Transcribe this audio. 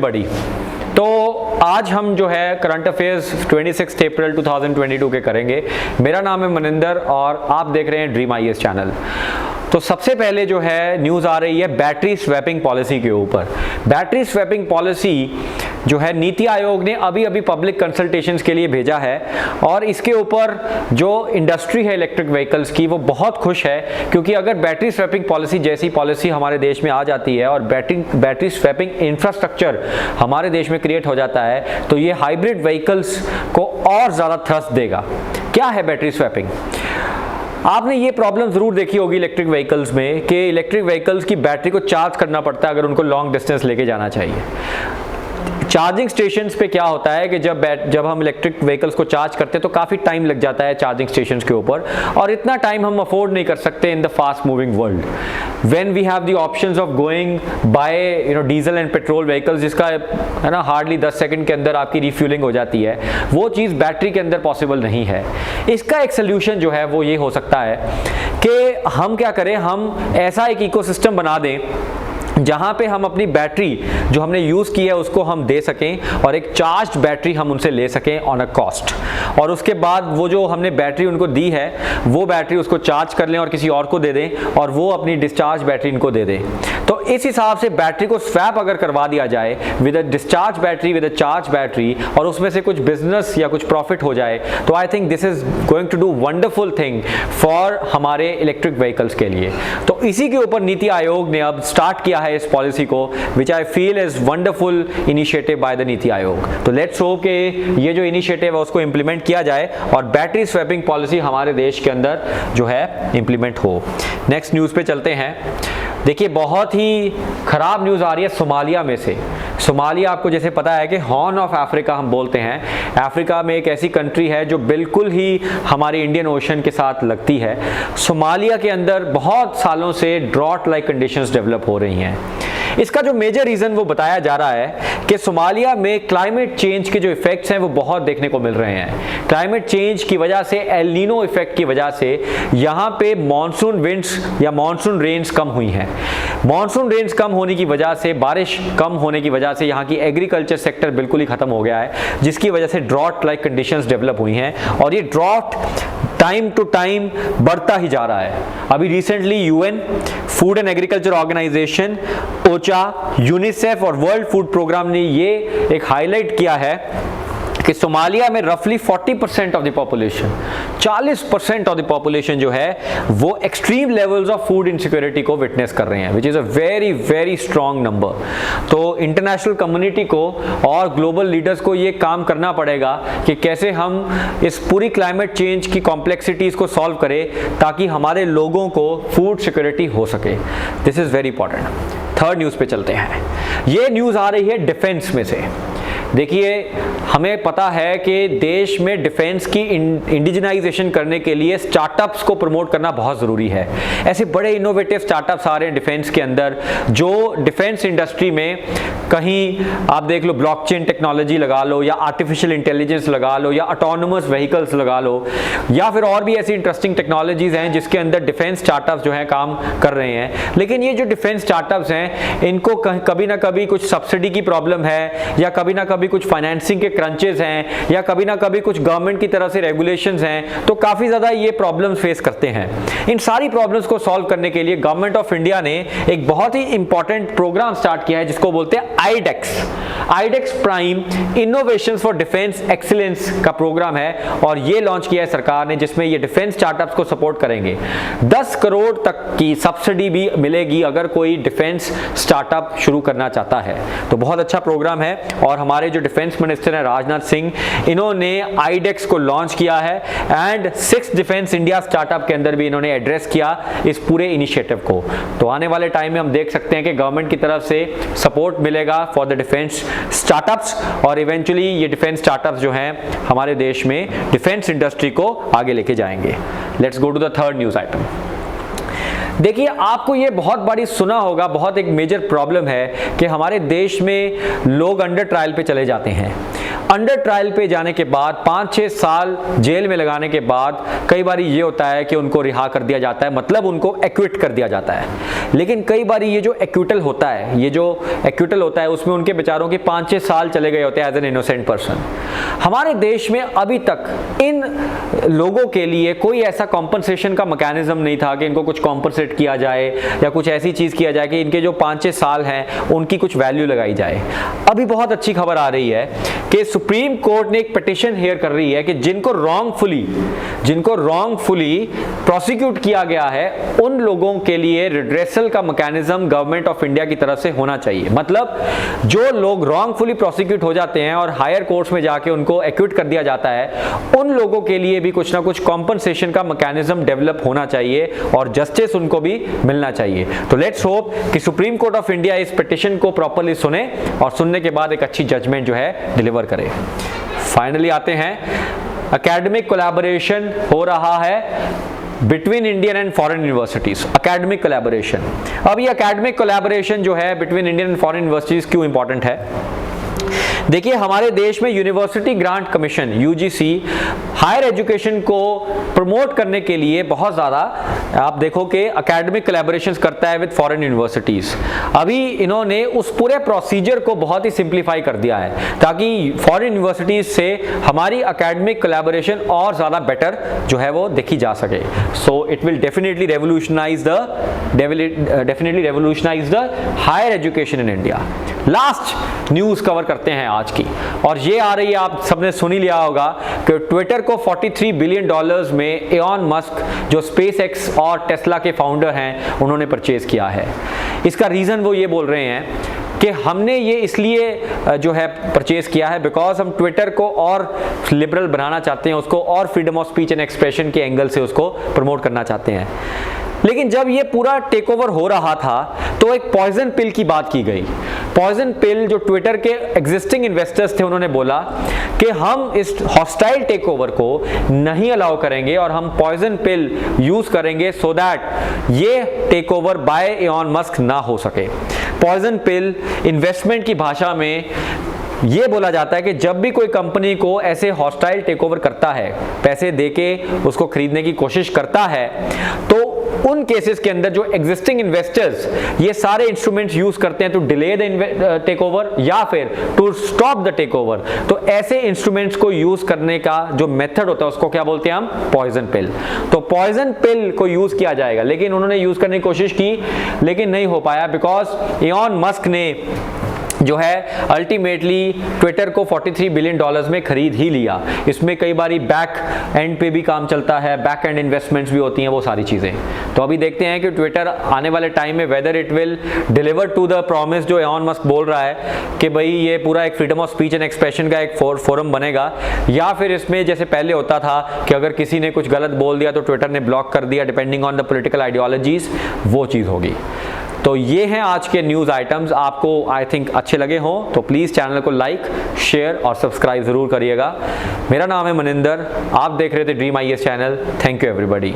Everybody. तो आज हम जो है करंट अफेयर्स 26 अप्रैल 2022 के करेंगे। मेरा नाम है मनिंदर और आप देख रहे हैं ड्रीम आईएएस चैनल। तो सबसे पहले जो है न्यूज़ आ रही है बैटरी स्वैपिंग पॉलिसी के ऊपर। बैटरी स्वैपिंग पॉलिसी जो है नीति आयोग ने अभी पब्लिक कंसल्टेशंस के लिए भेजा है और इसके ऊपर जो इंडस्ट्री है इलेक्ट्रिक व्हीकल्स की वो बहुत खुश है, क्योंकि अगर बैटरी स्वैपिंग पॉलिसी जैसी पॉलिसी हमारे देश में आ जाती है और बैटरी स्वैपिंग इंफ्रास्ट्रक्चर हमारे देश में क्रिएट हो जाता है तो ये हाइब्रिड व्हीकल्स को और ज़्यादा थ्रस्ट देगा। क्या है बैटरी स्वैपिंग? आपने ये प्रॉब्लम ज़रूर देखी होगी इलेक्ट्रिक व्हीकल्स में कि इलेक्ट्रिक व्हीकल्स की बैटरी को चार्ज करना पड़ता है अगर उनको लॉन्ग डिस्टेंस लेके जाना चाहिए। चार्जिंग स्टेशंस पे क्या होता है कि जब हम इलेक्ट्रिक व्हीकल्स को चार्ज करते हैं तो काफ़ी टाइम लग जाता है चार्जिंग स्टेशंस के ऊपर, और इतना टाइम हम अफोर्ड नहीं कर सकते in the fast moving world when we have the options of going by diesel and petrol vehicles, जिसका है ना हार्डली 10 सेकंड के अंदर आपकी रिफ्यूलिंग हो जाती है। वो चीज़ बैटरी के अंदर पॉसिबल नहीं है। इसका एक सोल्यूशन जो है वो ये हो सकता है कि हम क्या करें, हम ऐसा एक इकोसिस्टम बना दें जहाँ पे हम अपनी बैटरी जो हमने यूज़ की है उसको हम दे सकें और एक चार्ज बैटरी हम उनसे ले सकें ऑन अ कॉस्ट, और उसके बाद वो जो हमने बैटरी उनको दी है वो बैटरी उसको चार्ज कर लें और किसी और को दे दें और वो अपनी डिस्चार्ज बैटरी इनको दे दें। तो इस हिसाब से बैटरी को स्वैप अगर करवा दिया जाए with a discharge battery with a charge battery और उसमें से कुछ बिजनेस या कुछ प्रॉफिट हो जाए, तो I think this is going to do wonderful thing for हमारे इलेक्ट्रिक व्हीकल्स के लिए। तो इसी के ऊपर नीति आयोग ने अब स्टार्ट किया है इस पॉलिसी को, which I feel is wonderful initiative by the NITI Aayog. तो लेट्स होप कि ये जो इनिशिएटिव है उसको इंप्लीमेंट किया जाए और बैटरी स्वैपिंग पॉलिसी हमारे देश के अंदर जो है इंप्लीमेंट हो। नेक्स्ट न्यूज़ पे चलते हैं। देखिए, बहुत ही खराब न्यूज़ आ रही है सोमालिया में से। सोमालिया आपको जैसे पता है कि हॉर्न ऑफ अफ्रीका हम बोलते हैं। अफ्रीका में एक ऐसी कंट्री है जो बिल्कुल ही हमारे इंडियन ओशन के साथ लगती है। सोमालिया के अंदर बहुत सालों से ड्रॉट लाइक कंडीशंस डेवलप हो रही हैं। इसका जो मेजर रीज़न वो बताया जा रहा है कि सोमालिया में क्लाइमेट चेंज के जो इफेक्ट्स हैं वो बहुत देखने को मिल रहे हैं। क्लाइमेट चेंज की वजह से, एल नीनो इफेक्ट की वजह से यहाँ पे मॉनसून विंड्स या मॉनसून रेन्स कम हुई हैं। मॉनसून रेन्स कम होने की वजह से, बारिश कम होने की वजह से यहाँ की एग्रीकल्चर सेक्टर बिल्कुल ही खत्म हो गया है, जिसकी वजह से ड्रॉट लाइक कंडीशंस डेवलप हुई हैं और ये ड्रॉट टाइम टू टाइम बढ़ता ही जा रहा है। अभी recently UN, Food and Agriculture Organisation, OCHA, UNICEF और वर्ल्ड फूड प्रोग्राम ने ये एक हाईलाइट किया है कि सोमालिया में रफली 40% of the population, 40% of the population जो है वो extreme levels of food insecurity को विटनेस कर रहे हैं, which is a very very strong number. तो इंटरनेशनल कम्युनिटी को और ग्लोबल लीडर्स को ये काम करना पड़ेगा कि कैसे हम इस पूरी क्लाइमेट चेंज की कॉम्प्लेक्सिटीज़ को सॉल्व करें ताकि हमारे लोगों को फूड सिक्योरिटी हो सके। This is very important. Third news पे चलते हैं। ये न्यूज़ आ रही है डिफेंस में से। देखिए, हमें पता है कि देश में डिफेंस की इंडिजिनाइजेशन करने के लिए स्टार्टअप्स को प्रमोट करना बहुत ज़रूरी है। ऐसे बड़े इनोवेटिव स्टार्टअप्स आ रहे हैं डिफेंस के अंदर जो डिफेंस इंडस्ट्री में कहीं आप देख लो ब्लॉकचेन टेक्नोलॉजी लगा लो या आर्टिफिशियल इंटेलिजेंस लगा लो या ऑटोनोमस व्हीकल्स लगा लो या फिर और भी ऐसी इंटरेस्टिंग टेक्नोलॉजीज़ हैं जिसके अंदर डिफेंस स्टार्टअप्स जो हैं काम कर रहे हैं। लेकिन ये जो डिफेंस स्टार्टअप्स हैं इनको कभी ना कभी कुछ सब्सिडी की प्रॉब्लम है या कभी ना कभी कुछ फाइनेंसिंग के क्रंचेस हैं या कभी ना कभी कुछ गवर्नमेंट की तरफ से रेगुलेशंस हैं, तो काफ़ी ज़्यादा ये प्रॉब्लम्स फेस करते हैं। इन सारी प्रॉब्लम्स को सॉल्व करने के लिए गवर्नमेंट ऑफ इंडिया ने एक बहुत ही इंपॉर्टेंट प्रोग्राम स्टार्ट किया है जिसको बोलते हैं iDEX prime innovations for defence excellence का प्रोग्राम है और ये लॉन्च किया है सरकार ने, जिसमें ये डिफेंस स्टार्टअप्स को सपोर्ट करेंगे। 10 करोड़ तक की सब्सिडी भी मिलेगी अगर कोई डिफेंस स्टार्टअप शुरू करना चाहता है। तो बहुत अच्छा प्रोग्राम है और हमारे जो डिफेंस मिनिस्टर हैं राजनाथ सिंह, इन्होंने आईडेक्स को लॉन्च किया है एंड 6 डिफेंस इंडिया स्टार्टअप के अंदर भी इन्होंने एड्रेस किया इस पूरे इनिशिएटिव को। तो आने वाले टाइम में हम देख सकते हैं कि गवर्नमेंट की तरफ से सपोर्ट मिलेगा फॉर द डिफेंस स्टार्टअप्स और इवेंचुअली ये डिफेंस स्टार्टअप्स जो हैं हमारे देश में डिफेंस इंडस्ट्री को आगे लेके जाएंगे। Let's go to the third news item. देखिए, आपको ये बहुत बड़ी सुना होगा, बहुत एक मेजर प्रॉब्लम है कि हमारे देश में लोग अंडर ट्रायल पे चले जाते हैं। अंडर ट्रायल पे जाने के बाद 5-6 साल जेल में लगाने के बाद कई बार ये होता है कि उनको रिहा कर दिया जाता है, मतलब उनको एक्विट कर दिया जाता है। लेकिन कई बार ये जो एक्विटल होता है उसमें उनके बेचारों के 5-6 साल चले गए होते हैं एज एन इनोसेंट पर्सन। हमारे देश में अभी तक इन लोगों के लिए कोई ऐसा कॉम्पनसेशन का मैकेनिज्म नहीं था कि इनको कुछ कॉम्पनसेट किया जाए या कुछ ऐसी चीज़ किया जाए कि इनके जो 5-6 साल हैं उनकी कुछ वैल्यू लगाई जाए। अभी बहुत अच्छी खबर आ रही है कि सुप्रीम कोर्ट ने एक पिटीशन हियर कर रही है कि जिनको रॉन्गफुली प्रोसिक्यूट किया गया है उन लोगों के लिए रिड्रेसल का मैकेनिज्म गवर्नमेंट ऑफ इंडिया की तरफ से होना चाहिए। मतलब जो लोग रॉन्गफुली प्रोसिक्यूट हो जाते हैं और हायर कोर्ट्स में जाके उनको एक्विट कर दिया जाता है, उन लोगों के लिए भी कुछ ना कुछ कॉम्पनसेशन का मैकेनिज्म डेवलप होना चाहिए और जस्टिस उनको भी मिलना चाहिए। तो लेट्स होप कि सुप्रीम कोर्ट ऑफ इंडिया इस पिटीशन को प्रॉपर्ली सुने और सुनने के बाद एक अच्छी जजमेंट जो है डिलीवर करे। फाइनली आते हैं, एकेडमिक कोलैबोरेशन हो रहा है between Indian and foreign universities. Academic collaboration, अब ये एकेडमिक कोलैबोरेशन जो है between Indian and foreign universities क्यों इंपॉर्टेंट है? देखिए, हमारे देश में university grant commission UGC higher education को प्रमोट करने के लिए बहुत ज़्यादा आप देखो कि एकेडमिक कोलैबोरेशंस करता है विद फॉरेन यूनिवर्सिटीज़। अभी इन्होंने उस पूरे प्रोसीजर को बहुत ही सिंप्लीफाई कर दिया है ताकि फॉरेन यूनिवर्सिटीज़ से हमारी एकेडमिक कोलैबोरेशन और ज़्यादा बेटर जो है वो देखी जा सके। So it will definitely revolutionise the higher education in India. Last news cover करते हैं आज की, और ये आ रही है, आप सबने सुन ही लिया होगा कि ट्विटर को $43 बिलियन में एलॉन मस्क जो स्पेसएक्स और टेस्ला के फाउंडर हैं उन्होंने परचेज किया है। इसका रीज़न वो ये बोल रहे हैं कि हमने ये इसलिए जो है परचेज किया है बिकॉज हम ट्विटर को और लिबरल बनाना चाहते हैं, उसको और freedom of speech and expression के एंगल से उसको प्रमोट करना चाहते हैं। लेकिन जब ये पूरा टेक ओवर हो रहा था तो एक पॉइजन पिल की बात की गई। पॉइजन पिल जो ट्विटर के एग्जिस्टिंग इन्वेस्टर्स थे उन्होंने बोला कि हम इस हॉस्टाइल टेक ओवर को नहीं अलाउ करेंगे और हम पॉइजन पिल यूज करेंगे सो दैट ये takeover by Elon Musk ना हो सके। पॉइजन पिल इन्वेस्टमेंट की भाषा में ये बोला जाता है कि जब भी कोई कंपनी को ऐसे हॉस्टाइल टेक ओवर करता है, पैसे देके उसको खरीदने की कोशिश करता है, तो उन केसेस के अंदर जो एग्जिस्टिंग इन्वेस्टर्स ये सारे इंस्ट्रूमेंट्स यूज करते हैं to delay the takeover या फिर to stop the takeover, तो ऐसे इंस्ट्रूमेंट्स को यूज करने का जो मेथड होता है उसको क्या बोलते हैं हम? पॉइजन पिल। तो पॉइजन पिल को यूज किया जाएगा, लेकिन उन्होंने यूज करने की कोशिश की लेकिन नहीं हो पाया बिकॉज एलॉन मस्क ने जो है अल्टीमेटली ट्विटर को $43 बिलियन में खरीद ही लिया। इसमें कई बारी बैक एंड पे भी काम चलता है, बैक एंड इन्वेस्टमेंट्स भी होती हैं, वो सारी चीज़ें। तो अभी देखते हैं कि ट्विटर आने वाले टाइम में whether it will deliver to the promise जो एलॉन मस्क बोल रहा है कि भाई ये पूरा एक freedom of speech and expression का एक फोरम बनेगा, या फिर इसमें जैसे पहले होता था कि अगर किसी ने कुछ गलत बोल दिया तो ट्विटर ने ब्लॉक कर दिया depending on the political ideologies, वो चीज़ होगी। तो ये हैं आज के न्यूज़ आइटम्स। आपको आई थिंक अच्छे लगे हों तो प्लीज़ चैनल को लाइक, शेयर और सब्सक्राइब ज़रूर करिएगा। मेरा नाम है मनिंदर, आप देख रहे थे dream IAS channel. Thank you everybody.